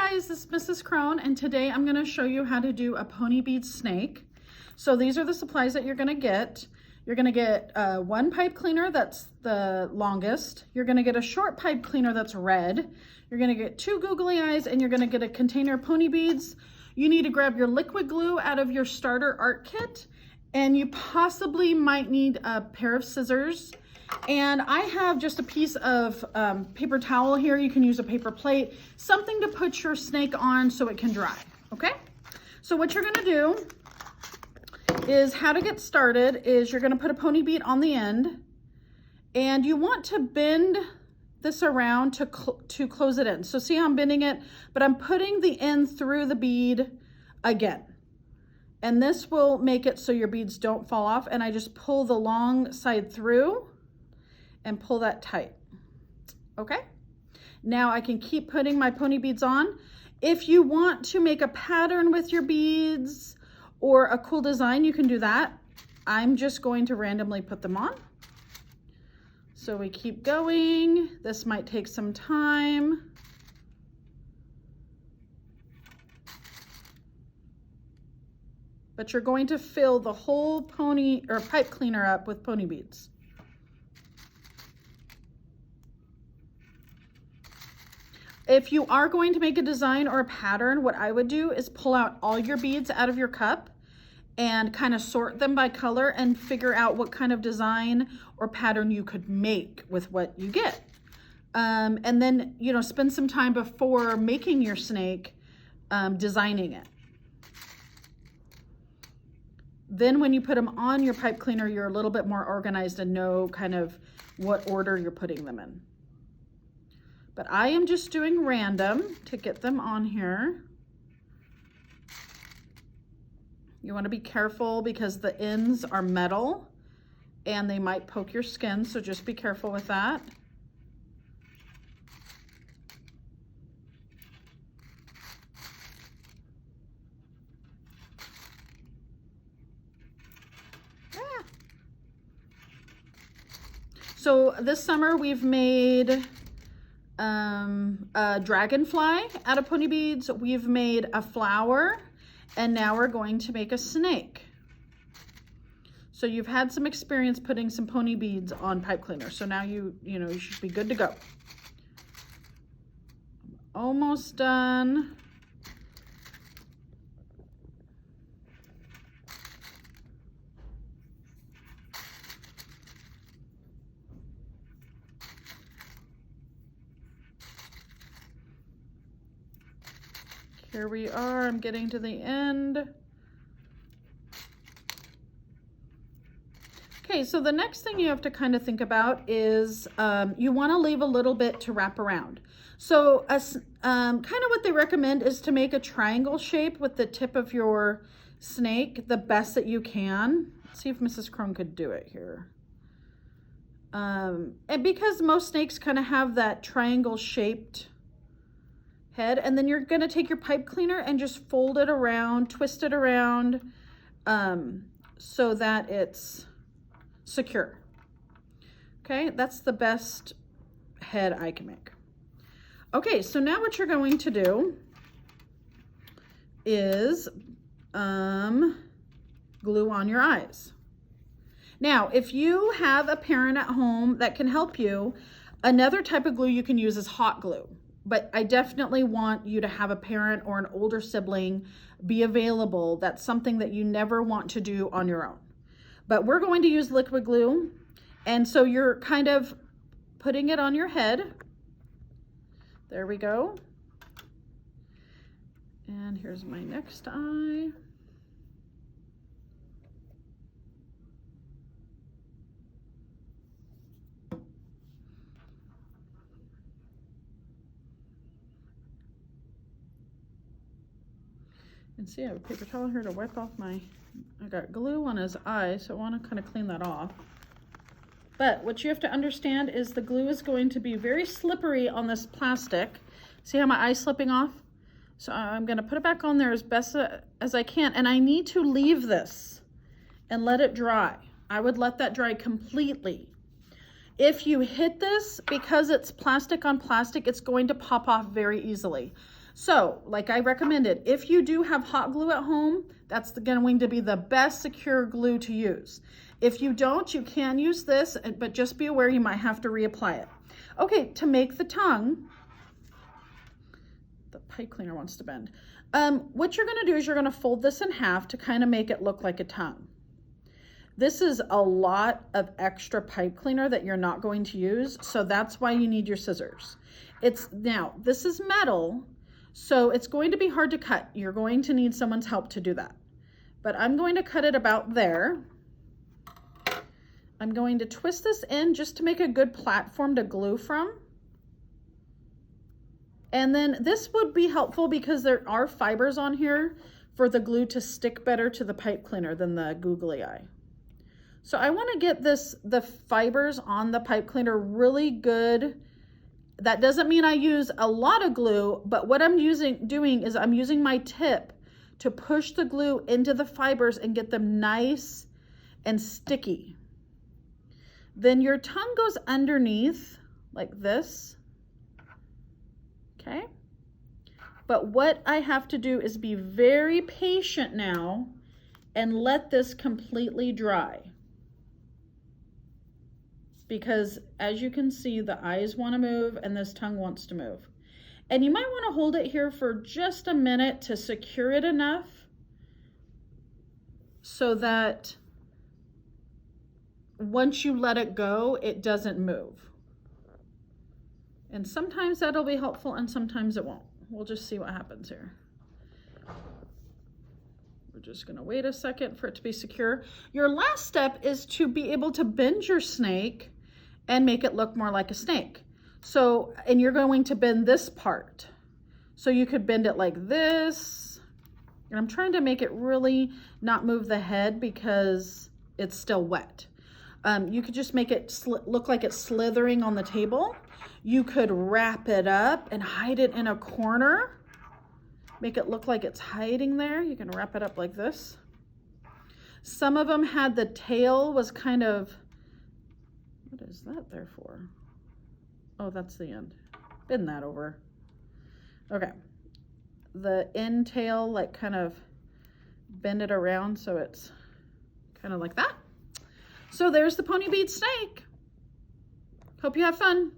guys, this is Mrs. Krohn, and today I'm going to show you how to do a pony bead snake. So these are the supplies that you're going to get. You're going to get one pipe cleaner that's the longest. You're going to get a short pipe cleaner that's red. You're going to get 2 googly eyes, and you're going to get a container of pony beads. You need to grab your liquid glue out of your starter art kit, and you possibly might need a pair of scissors. And I have just a piece of paper towel here. You can use a paper plate, something to put your snake on so it can dry, okay? So what you're gonna do is, how to get started is, you're gonna put a pony bead on the end, and you want to bend this around to close it in. So see how I'm bending it, but I'm putting the end through the bead again. And this will make it so your beads don't fall off, and I just pull the long side through and pull that tight. Okay, now I can keep putting my pony beads on. If you want to make a pattern with your beads or a cool design, you can do that. I'm just going to randomly put them on. So we keep going. This might take some time. But you're going to fill the whole pony or pipe cleaner up with pony beads. If you are going to make a design or a pattern, what I would do is pull out all your beads out of your cup and kind of sort them by color and figure out what kind of design or pattern you could make with what you get. And then, you know, spend some time before making your snake designing it. Then when you put them on your pipe cleaner, you're a little bit more organized and know kind of what order you're putting them in. But I am just doing random to get them on here. You want to be careful because the ends are metal and they might poke your skin, so just be careful with that. So this summer we've made a dragonfly out of pony beads. We've made a flower, and now we're going to make a snake. So you've had some experience putting some pony beads on pipe cleaner. So now you should be good to go. Almost done. Here we are, I'm getting to the end. Okay, so the next thing you have to kind of think about is you want to leave a little bit to wrap around. So kind of what they recommend is to make a triangle shape with the tip of your snake the best that you can. Let's see if Mrs. Krohn could do it here. And because most snakes kind of have that triangle shaped head, and then you're going to take your pipe cleaner and just fold it around, twist it around, so that it's secure. Okay, that's the best head I can make. Okay, so now what you're going to do is glue on your eyes. Now, if you have a parent at home that can help you, another type of glue you can use is hot glue. But I definitely want you to have a parent or an older sibling be available. That's something that you never want to do on your own. But we're going to use liquid glue. And so you're kind of putting it on your head. There we go. And here's my next eye. And see, I have a paper towel here to wipe off I got glue on his eye, so I want to kind of clean that off. But what you have to understand is the glue is going to be very slippery on this plastic. See how my eye's slipping off? So I'm going to put it back on there as best as I can, and I need to leave this and let it dry. I would let that dry completely. If you hit this, because it's plastic on plastic, it's going to pop off very easily. So, like I recommended, if you do have hot glue at home, that's going to be the best secure glue to use. If you don't, you can use this, but just be aware you might have to reapply it. Okay, to make the tongue, the pipe cleaner wants to bend. What you're gonna do is you're gonna fold this in half to kind of make it look like a tongue. This is a lot of extra pipe cleaner that you're not going to use, so that's why you need your scissors. Now, this is metal, so it's going to be hard to cut. You're going to need someone's help to do that. But I'm going to cut it about there. I'm going to twist this in just to make a good platform to glue from. And then this would be helpful because there are fibers on here for the glue to stick better to the pipe cleaner than the googly eye. So I want to get the fibers on the pipe cleaner really good. That doesn't mean I use a lot of glue, but what I'm doing is I'm using my tip to push the glue into the fibers and get them nice and sticky. Then your tongue goes underneath like this, okay? But what I have to do is be very patient now and let this completely dry. Because as you can see, the eyes want to move and this tongue wants to move. And you might want to hold it here for just a minute to secure it enough so that once you let it go, it doesn't move. And sometimes that'll be helpful and sometimes it won't. We'll just see what happens here. We're just gonna wait a second for it to be secure. Your last step is to be able to bend your snake and make it look more like a snake. So, and you're going to bend this part. So you could bend it like this. And I'm trying to make it really not move the head because it's still wet. You could just make it look like it's slithering on the table. You could wrap it up and hide it in a corner. Make it look like it's hiding there. You can wrap it up like this. Some of them had the tail was kind of, what is that there for? Oh, that's the end. Bend that over. Okay. The end tail, like kind of bend it around so it's kind of like that. So there's the pony bead snake. Hope you have fun.